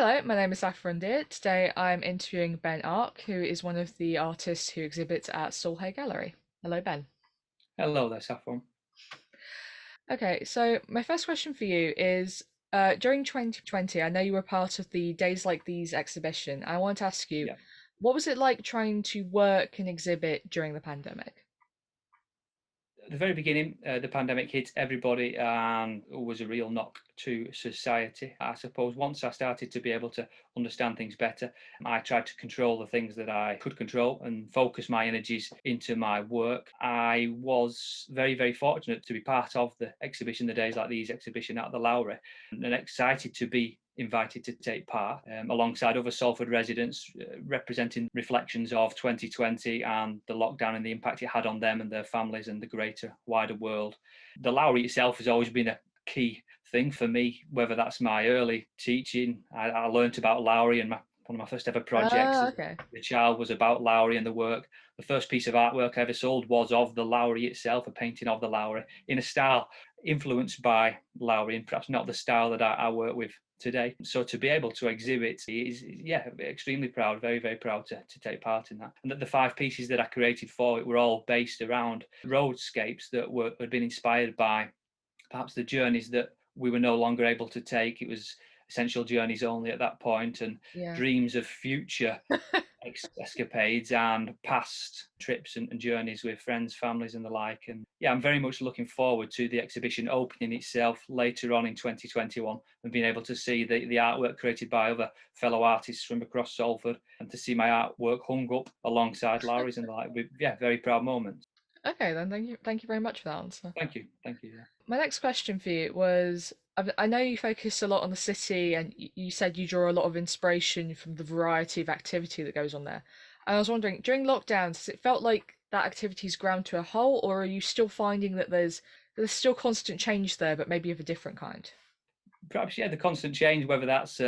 Hello, my name is Saffron. Today I'm interviewing Ben Ark, who is one of the artists who exhibits at Saul Gallery. Hello, Ben. Hello there, Saffron. Okay, so my first question for you is during 2020, I know you were part of the Days Like These exhibition. I want to ask you, Yeah. what was it like trying to work and exhibit during the pandemic? At the very beginning, the pandemic hit everybody and it was a real knock to society. I suppose once I started to be able to understand things better, I tried to control the things that I could control and focus my energies into my work. I was very, very fortunate to be part of the exhibition, the Days Like These exhibition at the Lowry, and excited to be invited to take part alongside other Salford residents, representing reflections of 2020 and the lockdown and the impact it had on them and their families and the greater, wider world. The Lowry itself has always been a key thing for me, whether that's my early teaching. I learnt about Lowry, and one of my first ever projects Oh, as okay. a child was about Lowry and the work. The first piece of artwork I ever sold was of the Lowry itself, a painting of the Lowry in a style influenced by Lowry and perhaps not the style that I work with today. So to be able to exhibit is, yeah, extremely proud, very, very proud to take part in that. And that the five pieces that I created for it were all based around roadscapes that had been inspired by perhaps the journeys that we were no longer able to take. It was essential journeys only at that point, and Yeah. dreams of future escapades and past trips and journeys with friends, families, and the like. And yeah, I'm very much looking forward to the exhibition opening itself later on in 2021 and being able to see the artwork created by other fellow artists from across Salford and to see my artwork hung up alongside Larry's and the like. Yeah, very proud moment. Okay, then thank you very much for that answer. Thank you. Yeah. My next question for you was I know you focus a lot on the city and you said you draw a lot of inspiration from the variety of activity that goes on there. And I was wondering, during lockdowns, has it felt like that activity's ground to a halt, or are you still finding that there's still constant change there, but maybe of a different kind? Perhaps, yeah, the constant change, whether that's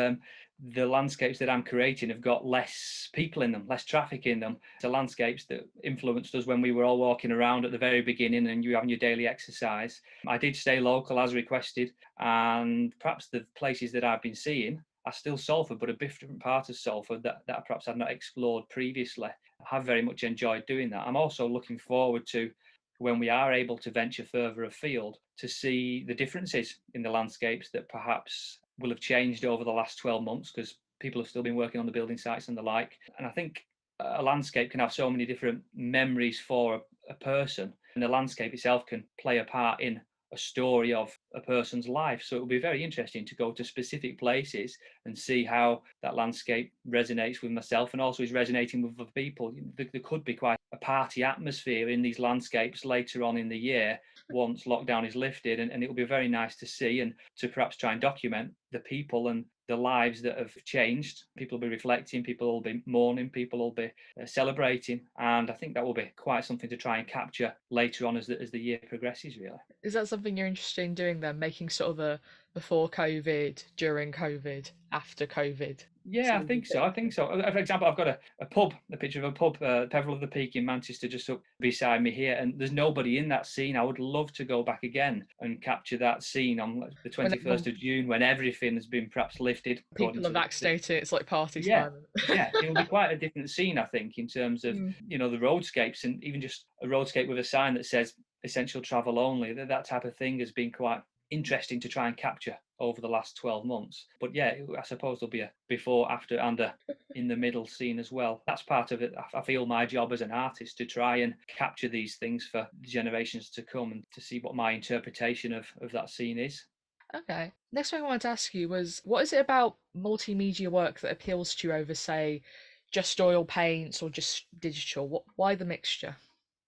the landscapes that I'm creating have got less people in them, less traffic in them. The landscapes that influenced us when we were all walking around at the very beginning and you having your daily exercise. I did stay local as requested, and perhaps the places that I've been seeing are still Salford, but a different part of Salford that perhaps I've not explored previously. I have very much enjoyed doing that. I'm also looking forward to when we are able to venture further afield to see the differences in the landscapes that perhaps will have changed over the last 12 months because people have still been working on the building sites and the like. And I think a landscape can have so many different memories for a person, and the landscape itself can play a part in a story of a person's life. So it will be very interesting to go to specific places and see how that landscape resonates with myself and also is resonating with other people. There could be quite a party atmosphere in these landscapes later on in the year once lockdown is lifted, and it will be very nice to see and to perhaps try and document the people and the lives that have changed. People will be reflecting, people will be mourning, people will be celebrating, and I think that will be quite something to try and capture later on as the year progresses, really. Is that something you're interested in doing then, making sort of a before COVID, during COVID, after COVID Yeah, I sort of a think so. thing? I think so. For example, I've got a pub, a picture of a pub, Peveril of the Peak in Manchester, just up beside me here, and there's nobody in that scene. I would love to go back again and capture that scene on the When 21st of June when everything has been perhaps lifted according people are to the vaccinated, it's like party yeah, time. yeah. It'll be quite a different scene, I think, in terms of Mm. the roadscapes and even just a roadscape with a sign that says essential travel only. That type of thing has been quite interesting to try and capture over the last 12 months. But yeah, I suppose there'll be a before, after, and a in the middle scene as well. That's part of it. I feel my job as an artist to try and capture these things for generations to come and to see what my interpretation of that scene is. Okay. Next thing I wanted to ask you was, what is it about multimedia work that appeals to you over, say, just oil paints or just digital? Why the mixture?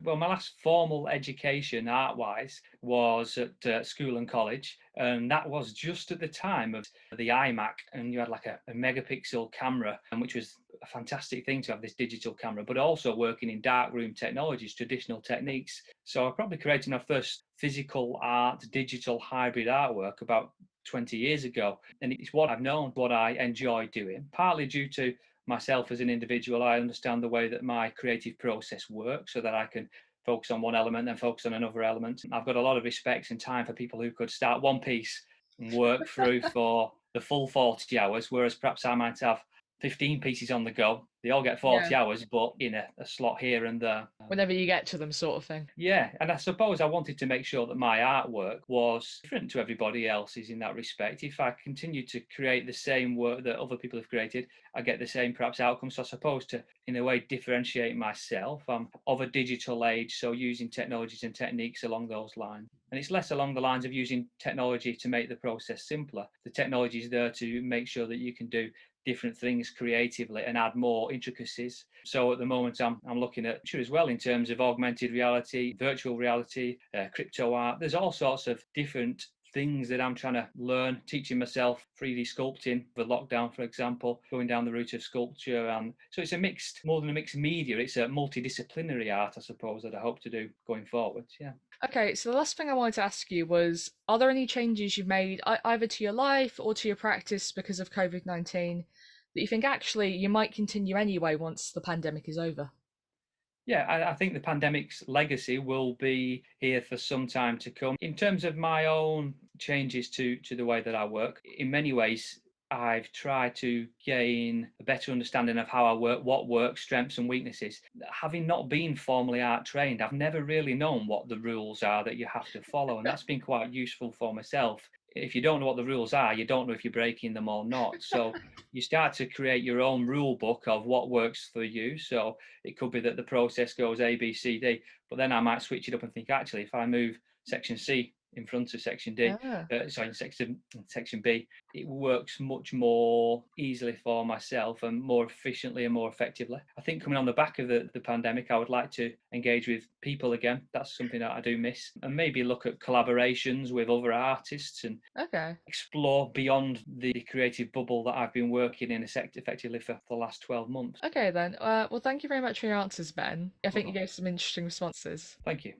Well, my last formal education art wise was at school and college, and that was just at the time of the iMac. And you had like a megapixel camera, and which was a fantastic thing to have this digital camera, but also working in darkroom technologies, traditional techniques. So I probably created my first physical art, digital hybrid artwork about 20 years ago. And it's what I've known, what I enjoy doing, partly due to myself as an individual. I understand the way that my creative process works so that I can focus on one element, then focus on another element. I've got a lot of respect and time for people who could start one piece and work through for the full 40 hours, whereas perhaps I might have 15 pieces on the go. They all get Yeah. 40 hours, but in a slot here and there. Whenever you get to them, sort of thing. Yeah, and I suppose I wanted to make sure that my artwork was different to everybody else's in that respect. If I continue to create the same work that other people have created, I get the same perhaps outcomes. So I suppose to, in a way, differentiate myself. I'm of a digital age, so using technologies and techniques along those lines. And it's less along the lines of using technology to make the process simpler. The technology is there to make sure that you can do different things creatively and add more intricacies. So at the moment, I'm looking at as well in terms of augmented reality, virtual reality, crypto art. There's all sorts of different things that I'm trying to learn, teaching myself 3D sculpting for lockdown, for example, going down the route of sculpture. And so it's a mixed, more than a mixed media, it's a multidisciplinary art, I suppose, that I hope to do going forward. Yeah. Okay, so the last thing I wanted to ask you was, are there any changes you've made either to your life or to your practice because of COVID-19 that you think actually you might continue anyway once the pandemic is over? Yeah, I think the pandemic's legacy will be here for some time to come. In terms of my own changes to the way that I work, in many ways, I've tried to gain a better understanding of how I work, what works, strengths and weaknesses. Having not been formally art trained, I've never really known what the rules are that you have to follow, and that's been quite useful for myself. If you don't know what the rules are, you don't know if you're breaking them or not. So you start to create your own rule book of what works for you. So it could be that the process goes A, B, C, D, but then I might switch it up and think, actually, if I move section C in front of section D, Ah, section B, it works much more easily for myself and more efficiently and more effectively. I think coming on the back of the pandemic, I would like to engage with people again. That's something that I do miss, and maybe look at collaborations with other artists and okay. explore beyond the creative bubble that I've been working in effectively for the last 12 months. Okay then. Well, thank you very much for your answers, Ben. I think you Well, gave some interesting responses. thank you.